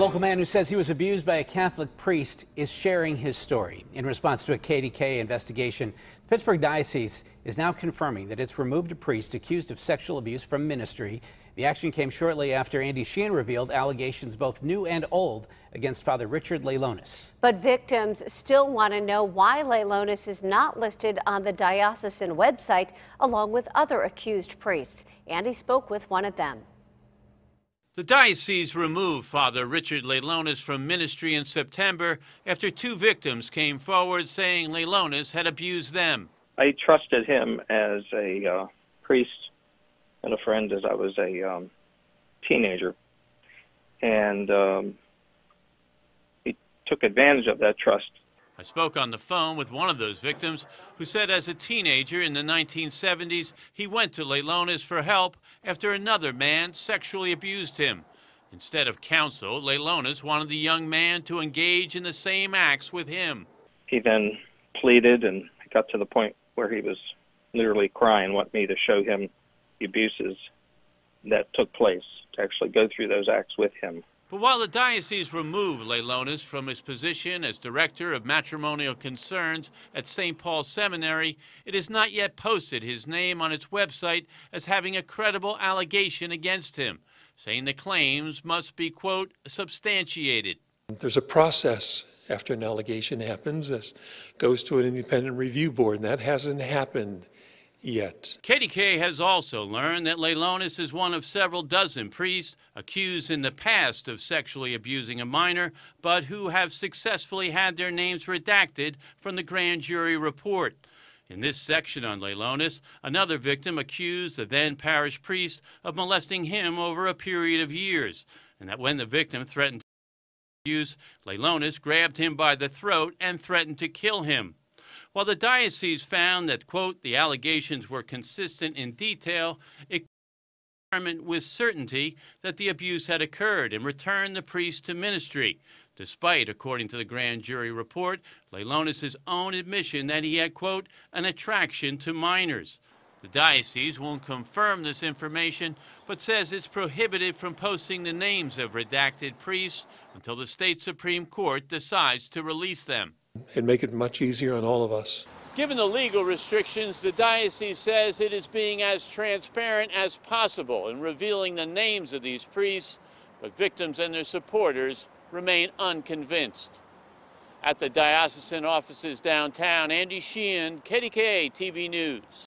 Local man who says he was abused by a Catholic priest is sharing his story. In response to a KDKA investigation, the Pittsburgh Diocese is now confirming that it's removed a priest accused of sexual abuse from ministry. The action came shortly after Sheehan revealed allegations both new and old against Father Richard Leilonis. But victims still want to know why Leilonis is not listed on the diocesan website along with other accused priests. Andy spoke with one of them. The diocese removed Father Richard Leilonis from ministry in September after two victims came forward saying Leilonis had abused them. I trusted him as a priest and a friend as I was a teenager, and he took advantage of that trust. I spoke on the phone with one of those victims who said as a teenager in the 1970s, he went to Leilonis for help after another man sexually abused him. Instead of counsel, Leilonis wanted the young man to engage in the same acts with him. He then pleaded and got to the point where he was literally crying, wanting me to show him the abuses that took place, to actually go through those acts with him. But while the diocese removed Leilonis from his position as director of matrimonial concerns at St. Paul's Seminary, it has not yet posted his name on its website as having a credible allegation against him, saying the claims must be, quote, substantiated. There's a process after an allegation happens. This goes to an independent review board, and that hasn't happened yet. KDKA has also learned that Leilonis is one of several dozen priests accused in the past of sexually abusing a minor, but who have successfully had their names redacted from the grand jury report. In this section on Leilonis, another victim accused the then parish priest of molesting him over a period of years, and that when the victim threatened to abuse, Leilonis grabbed him by the throat and threatened to kill him. While the diocese found that, quote, the allegations were consistent in detail, it determined with certainty that the abuse had occurred and returned the priest to ministry, despite, according to the grand jury report, Leilonis' own admission that he had, quote, an attraction to minors. The diocese won't confirm this information, but says it's prohibited from posting the names of redacted priests until the state Supreme Court decides to release them. And make it much easier on all of us. Given the legal restrictions, the diocese says it is being as transparent as possible in revealing the names of these priests, but victims and their supporters remain unconvinced. At the diocesan offices downtown, Sheehan, KDKA-TV News.